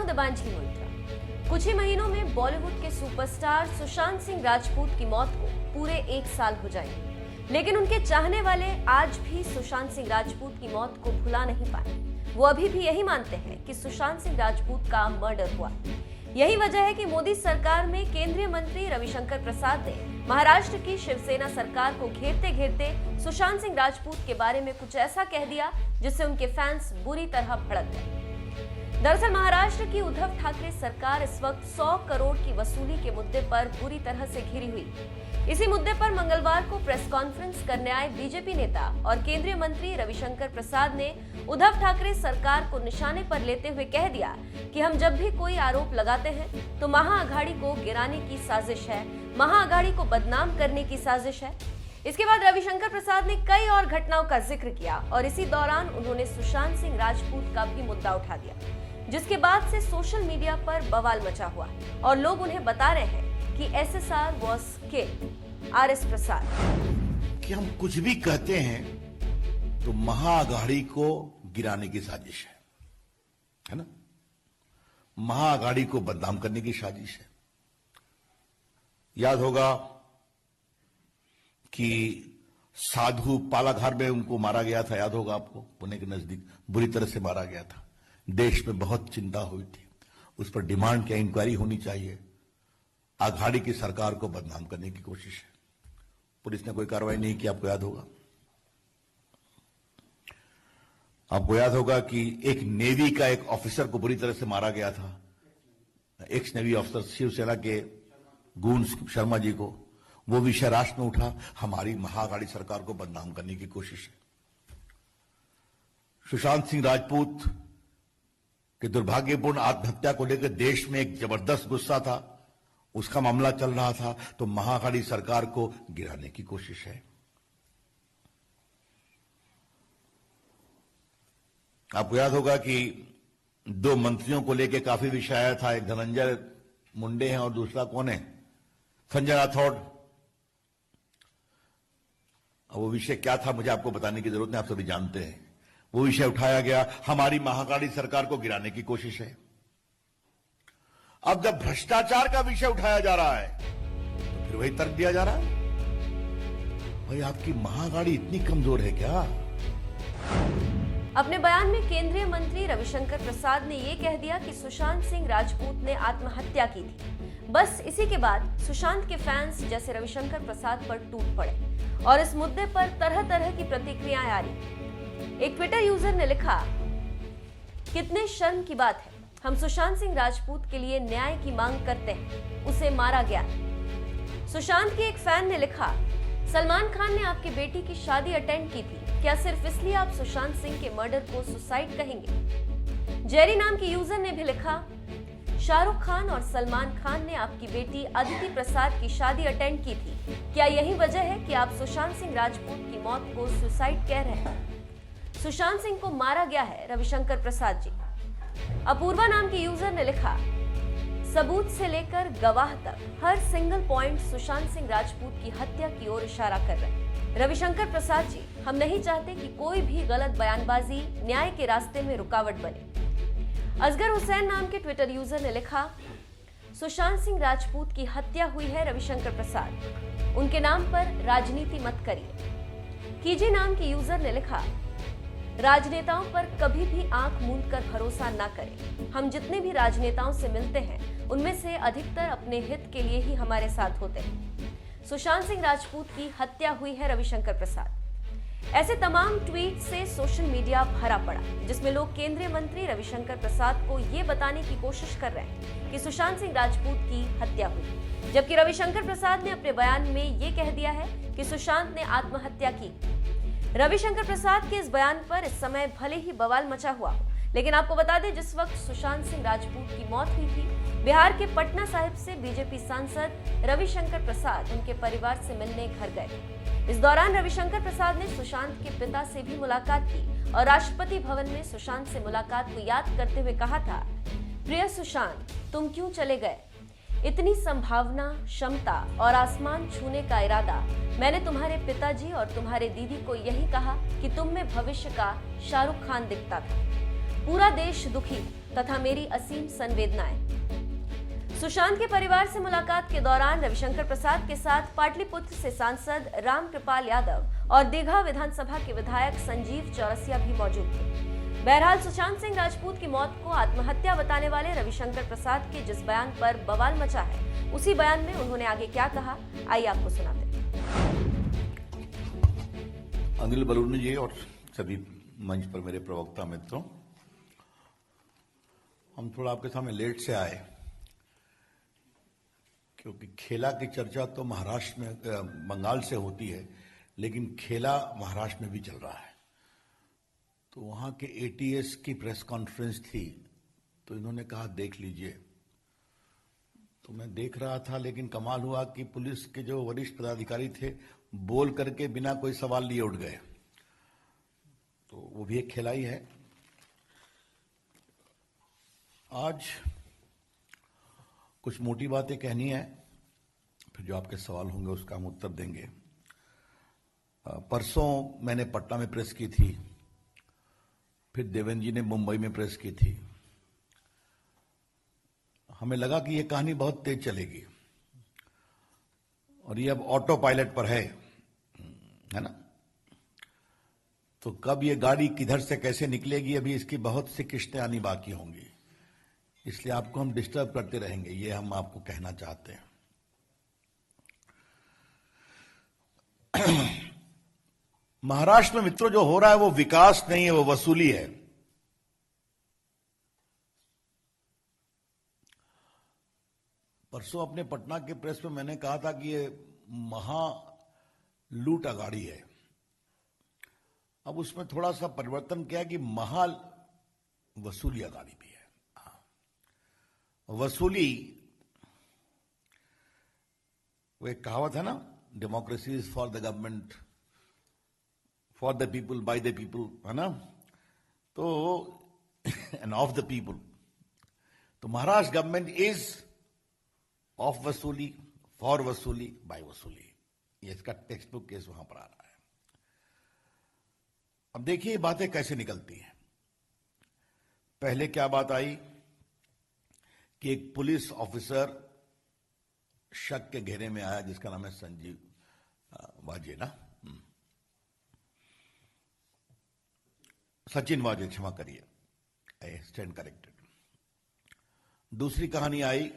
हूं दिबांशी मोइत्रा। कुछ ही महीनों में बॉलीवुड के सुपरस्टार सुशांत सिंह राजपूत की मौत को पूरे 1 साल हो जाएंगे, लेकिन उनके चाहने वाले आज भी सुशांत सिंह राजपूत की मौत को भुला नहीं पाए। वो अभी भी यही मानते हैं कि सुशांत सिंह राजपूत का मर्डर हुआ। यही वजह है कि मोदी सरकार में केंद्रीय मंत्री रविशंकर प्रसाद ने महाराष्ट्र की शिवसेना सरकार को घेरते घेरते सुशांत सिंह राजपूत के बारे में कुछ ऐसा कह दिया जिससे उनके फैंस बुरी तरह भड़क गए। दरअसल महाराष्ट्र की उद्धव ठाकरे सरकार इस वक्त 100 करोड़ की वसूली के मुद्दे पर बुरी तरह से घिरी हुई। इसी मुद्दे पर मंगलवार को प्रेस कॉन्फ्रेंस करने आए बीजेपी नेता और केंद्रीय मंत्री रविशंकर प्रसाद ने उद्धव ठाकरे सरकार को निशाने पर लेते हुए कह दिया कि हम जब भी कोई आरोप लगाते हैं तो महाअघाड़ी को गिराने की साजिश है, महाअघाड़ी को बदनाम करने की साजिश है। इसके बाद रविशंकर प्रसाद ने कई और घटनाओं का जिक्र किया और इसी दौरान उन्होंने सुशांत सिंह राजपूत का भी मुद्दा उठा दिया, जिसके बाद से सोशल मीडिया पर बवाल मचा हुआ और लोग उन्हें बता रहे हैं कि एसएसआर वाज किल्ड। आरएस प्रसाद कि हम कुछ भी कहते हैं तो महाअघाड़ी को गिराने की साजिश है ना, महाअघाड़ी को बदनाम करने की साजिश है। याद होगा कि साधु पालाघार में उनको मारा गया था, याद होगा आपको, पुणे के नजदीक बुरी तरह से मारा गया था। देश में बहुत चिंता हुई थी, उस पर डिमांड क्या इंक्वायरी होनी चाहिए। अघाड़ी की सरकार को बदनाम करने की कोशिश है, पुलिस ने कोई कार्रवाई नहीं की। आपको याद होगा, आपको याद होगा कि एक नेवी का एक ऑफिसर को बुरी तरह से मारा गया था, एक्स नेवी ऑफिसर शिवसेना के गुण शर्मा जी को। वो विषय राष्ट्र में उठा, हमारी महाअघाड़ी सरकार को बदनाम करने की कोशिश है। सुशांत सिंह राजपूत के दुर्भाग्यपूर्ण आत्महत्या को लेकर देश में एक जबरदस्त गुस्सा था, उसका मामला चल रहा था, तो महाअघाड़ी सरकार को गिराने की कोशिश है। आपको याद होगा कि 2 मंत्रियों को लेकर काफी विषय आया था, एक धनंजय मुंडे हैं और दूसरा कौन है, संजय राठौड़। वो विषय क्या था मुझे आपको बताने की जरूरत नहीं, आप सभी जानते हैं। वो विषय उठाया गया, हमारी महाअघाड़ी सरकार को गिराने की कोशिश है। अब जब भ्रष्टाचार का विषय उठाया जा रहा है तो फिर वही तर्क दिया जा रहा है। भाई आपकी महाअघाड़ी इतनी कमजोर है क्या? अपने बयान में केंद्रीय मंत्री रविशंकर प्रसाद ने यह कह दिया कि सुशांत सिंह राजपूत ने आत्महत्या की थी। बस इसी के बाद सुशांत के फैंस जैसे रविशंकर प्रसाद पर टूट पड़े और इस मुद्दे पर तरह तरह की प्रतिक्रियाएं आ रही। एक ट्विटर यूजर ने लिखा, कितने शर्म की बात है, हम सुशांत सिंह राजपूत के लिए न्याय की मांग करते हैं, उसे मारा गया। सुशांत की एक फैन ने लिखा, सलमान खान ने आपकी बेटी की शादी अटेंड की थी, क्या सिर्फ इसलिए आप सुशांत सिंह के मर्डर को सुसाइड कहेंगे? जेरी नाम की यूजर ने भी लिखा, शाहरुख खान और सलमान खान ने आपकी बेटी अदिति प्रसाद की शादी अटेंड की थी, क्या यही वजह है कि आप सुशांत सिंह राजपूत की मौत को सुसाइड कह रहे हैं? सुशांत सिंह को मारा गया है रविशंकर प्रसाद जी। अपूर्वा नाम की यूजर ने लिखा, सबूत से लेकर गवाह तक हर सिंगल पॉइंट सुशांत सिंह राजपूत की हत्या की ओर इशारा कर रहे हैं। रविशंकर प्रसाद जी, हम नहीं चाहते कि कोई भी गलत बयानबाजी न्याय के रास्ते में रुकावट बने। असगर हुसैन नाम के ट्विटर यूजर ने लिखा, सुशांत सिंह राजपूत की हत्या हुई है रविशंकर प्रसाद, उनके नाम पर राजनीति मत करिए। कीजी नाम की यूजर ने लिखा, राजनेताओं पर कभी भी आंख मूंद कर भरोसा न करें। हम जितने भी राजनेताओं से मिलते हैं उनमें से अधिकतर अपने हित के लिए ही हमारे साथ होते हैं। सुशांत सिंह राजपूत की हत्या हुई है रविशंकर प्रसाद। ऐसे तमाम ट्वीट से सोशल मीडिया भरा पड़ा, जिसमें लोग केंद्रीय मंत्री रविशंकर प्रसाद को ये बताने की कोशिश कर रहे हैं कि सुशांत सिंह राजपूत की हत्या हुई, जबकि रविशंकर प्रसाद ने अपने बयान में ये कह दिया है कि सुशांत ने आत्महत्या की। रविशंकर प्रसाद के इस बयान पर इस समय भले ही बवाल मचा हुआ, लेकिन आपको बता दें, जिस वक्त सुशांत सिंह राजपूत की मौत हुई थी, बिहार के पटना साहिब से बीजेपी सांसद रविशंकर प्रसाद उनके परिवार से मिलने घर गए। इस दौरान रविशंकर प्रसाद ने सुशांत के पिता से भी मुलाकात की और राष्ट्रपति भवन में सुशांत से मुलाकात को याद करते हुए कहा था, प्रिय सुशांत, तुम क्यों चले गए? इतनी संभावना, क्षमता और आसमान छूने का इरादा। मैंने तुम्हारे पिताजी और तुम्हारे दीदी को यही कहा कि तुम में भविष्य का शाहरुख खान दिखता था। पूरा देश दुखी तथा मेरी असीम संवेदनाएं। सुशांत के परिवार से मुलाकात के दौरान रविशंकर प्रसाद के साथ पाटलिपुत्र से सांसद रामकृपाल यादव और दीघा विधानसभा के विधायक संजीव चौरसिया भी मौजूद थे। बहरहाल सुशांत सिंह राजपूत की मौत को आत्महत्या बताने वाले रविशंकर प्रसाद के जिस बयान पर बवाल मचा है, उसी बयान में उन्होंने आगे क्या कहा, आइए आपको सुनाते हैं। अनिल बलूनी जी और सभी मंच पर मेरे प्रवक्ता मित्रों, हम थोड़ा आपके सामने लेट से आए क्योंकि खेला की चर्चा तो महाराष्ट्र में, बंगाल से होती है, लेकिन खेला महाराष्ट्र में भी चल रहा है। तो वहां के एटीएस की प्रेस कॉन्फ्रेंस थी, तो इन्होंने कहा देख लीजिए। तो मैं देख रहा था, लेकिन कमाल हुआ कि पुलिस के जो वरिष्ठ पदाधिकारी थे बोल करके बिना कोई सवाल लिए उठ गए। तो वो भी एक खेला ही है। आज कुछ मोटी बातें कहनी है, फिर जो आपके सवाल होंगे उसका हम उत्तर देंगे। परसों मैंने पटना में प्रेस की थी, फिर देवेंद्र जी ने मुंबई में प्रेस की थी। हमें लगा कि ये कहानी बहुत तेज चलेगी और ये अब ऑटो पायलट पर है ना। तो कब ये गाड़ी किधर से कैसे निकलेगी, अभी इसकी बहुत सी किस्तें आनी बाकी होंगी, इसलिए आपको हम डिस्टर्ब करते रहेंगे, ये हम आपको कहना चाहते हैं। महाराष्ट्र में मित्रों जो हो रहा है वो विकास नहीं है, वो वसूली है। परसों अपने पटना के प्रेस में मैंने कहा था कि ये महा लूट अगाड़ी है। अब उसमें थोड़ा सा परिवर्तन किया कि महा वसूली अगाड़ी भी है। वसूली, वो एक कहावत है ना, democracy is for the government, for the people, by the people, है ना। तो एंड ऑफ द पीपुल। तो महाराष्ट्र गवर्नमेंट इज ऑफ वसूली, फॉर वसूली, बाय वसूली। ये इसका टेक्स्ट बुक केस वहां पर आ रहा है। अब देखिए ये बातें कैसे निकलती हैं। पहले क्या बात आई कि एक पुलिस ऑफिसर शक के घेरे में आया जिसका नाम है संजीव वाजे ना, सचिन वाजे, क्षमा करिए, आई स्टैंड करेक्टेड। दूसरी कहानी आई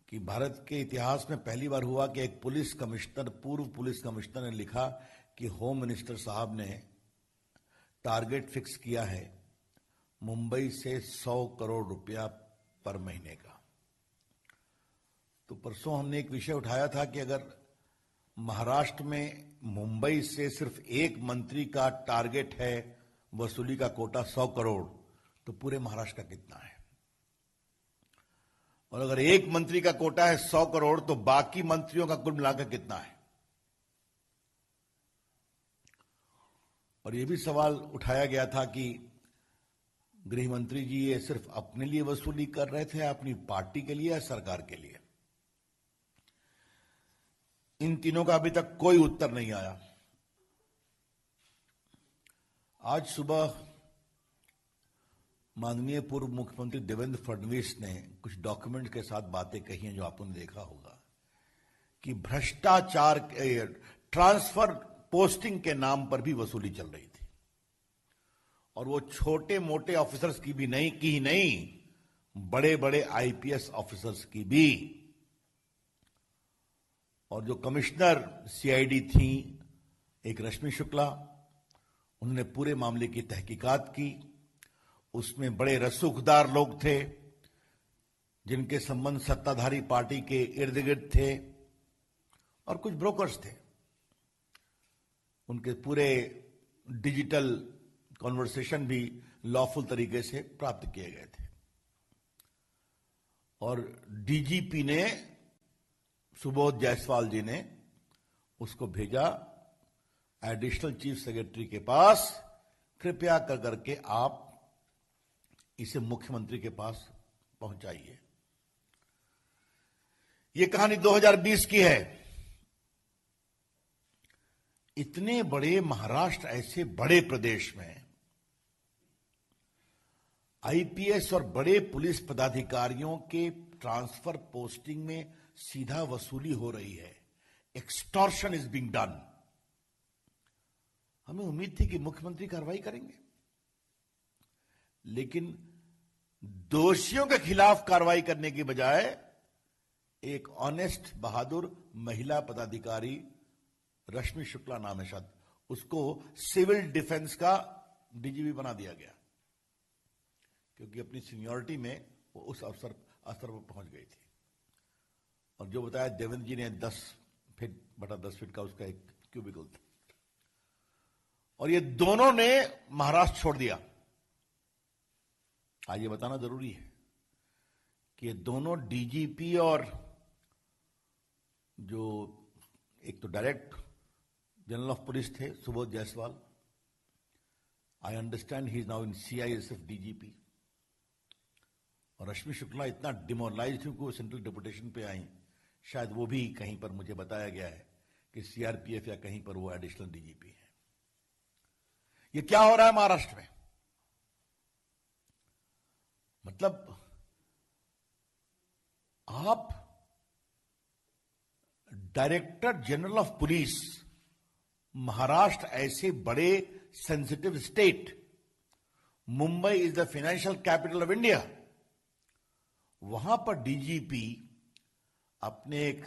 कि भारत के इतिहास में पहली बार हुआ कि एक पुलिस कमिश्नर, पूर्व पुलिस कमिश्नर ने लिखा कि होम मिनिस्टर साहब ने टारगेट फिक्स किया है मुंबई से 100 करोड़ रुपया पर महीने का। तो परसों हमने एक विषय उठाया था कि अगर महाराष्ट्र में मुंबई से सिर्फ एक मंत्री का टारगेट है वसूली का कोटा 100 करोड़, तो पूरे महाराष्ट्र का कितना है। और अगर एक मंत्री का कोटा है 100 करोड़, तो बाकी मंत्रियों का कुल मिलाकर कितना है। और यह भी सवाल उठाया गया था कि गृह मंत्री जी ये सिर्फ अपने लिए वसूली कर रहे थे, अपनी पार्टी के लिए या सरकार के लिए। इन तीनों का अभी तक कोई उत्तर नहीं आया। आज सुबह माननीय पूर्व मुख्यमंत्री देवेंद्र फडणवीस ने कुछ डॉक्यूमेंट के साथ बातें कही हैं जो आपने देखा होगा कि भ्रष्टाचार, ट्रांसफर पोस्टिंग के नाम पर भी वसूली चल रही थी। और वो छोटे मोटे ऑफिसर्स की भी नहीं, बड़े बड़े आईपीएस ऑफिसर्स की भी। और जो कमिश्नर सीआईडी थी, एक रश्मि शुक्ला, उन्होंने पूरे मामले की तहकीकात की। उसमें बड़े रसूखदार लोग थे जिनके संबंध सत्ताधारी पार्टी के इर्द गिर्द थे और कुछ ब्रोकर्स थे। उनके पूरे डिजिटल कॉन्वर्सेशन भी लॉफुल तरीके से प्राप्त किए गए थे। और डीजीपी ने, सुबोध जायसवाल जी ने उसको भेजा एडिशनल चीफ सेक्रेटरी के पास, कृपया कर करके आप इसे मुख्यमंत्री के पास पहुंचाइए। यह कहानी 2020 की है। इतने बड़े महाराष्ट्र, ऐसे बड़े प्रदेश में आईपीएस और बड़े पुलिस पदाधिकारियों के ट्रांसफर पोस्टिंग में सीधा वसूली हो रही है। Extortion is being done. हमें उम्मीद थी कि मुख्यमंत्री कार्रवाई करेंगे, लेकिन दोषियों के खिलाफ कार्रवाई करने की बजाय एक ऑनेस्ट बहादुर महिला पदाधिकारी, रश्मि शुक्ला नाम है शायद, उसको सिविल डिफेंस का डीजीपी बना दिया गया, क्योंकि अपनी सीनियरिटी में वो उस स्तर पर पहुंच गई थी। और जो बताया देवेंद्र जी ने 10 फीट बटा 10 फीट का उसका एक क्यूबिकल था, और ये दोनों ने महाराष्ट्र छोड़ दिया। आज ये बताना जरूरी है कि ये दोनों डीजीपी और जो एक तो डायरेक्ट जनरल ऑफ पुलिस थे Subodh Jaiswal, I understand he is now in CISF DGP, और रश्मि शुक्ला इतना डिमोरलाइज थी कि वो सेंट्रल डेपुटेशन पे आई, शायद वो भी कहीं पर मुझे बताया गया है कि सीआरपीएफ या कहीं पर वो एडिशनल डीजीपी है। ये क्या हो रहा है महाराष्ट्र में? मतलब आप director general of police, Maharashtra ऐसे बड़े sensitive state, Mumbai is the financial capital of India, वहां पर डीजीपी अपने एक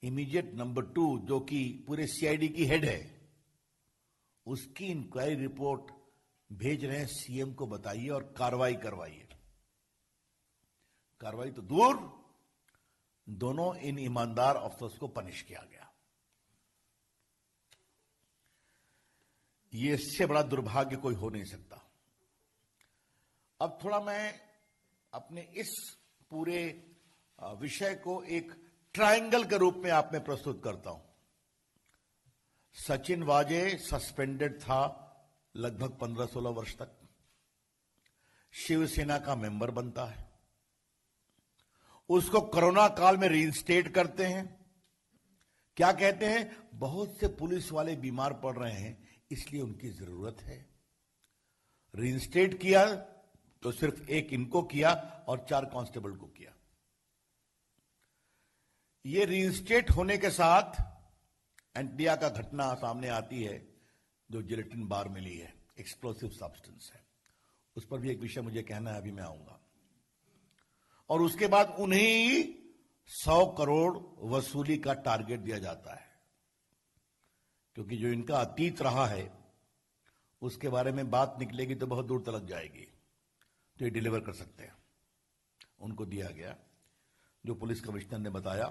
इमीडिएट नंबर 2 जो कि पूरे सीआईडी की हेड है, उसकी इंक्वायरी रिपोर्ट भेज रहे हैं सीएम को, बताइए, और कार्रवाई करवाइए। कार्रवाई तो दूर, दोनों इन ईमानदार अफसर्स को पनिश किया गया। ये इससे बड़ा दुर्भाग्य कोई हो नहीं सकता। अब थोड़ा मैं अपने इस पूरे विषय को एक ट्रायंगल के रूप में आप में प्रस्तुत करता हूं। सचिन वाजे सस्पेंडेड था लगभग 15-16 वर्ष तक, शिवसेना का मेंबर बनता है, उसको कोरोना काल में रीइंस्टेट करते हैं। क्या कहते हैं? बहुत से पुलिस वाले बीमार पड़ रहे हैं, इसलिए उनकी जरूरत है। रीइंस्टेट किया तो सिर्फ एक इनको किया और 4 कांस्टेबल को किया। ये रीइंस्टेट होने के साथ एंटिया का घटना सामने आती है, जो जिलेटिन बार मिली है, एक्सप्लोसिव सब्सटेंस है। उस पर भी एक विषय मुझे कहना है, अभी मैं आऊंगा। और उसके बाद उन्हें 100 करोड़ वसूली का टारगेट दिया जाता है, क्योंकि जो इनका अतीत रहा है उसके बारे में बात निकलेगी तो बहुत दूर तक जाएगी, तो ये डिलीवर कर सकते हैं। उनको दिया गया, जो पुलिस कमिश्नर ने बताया।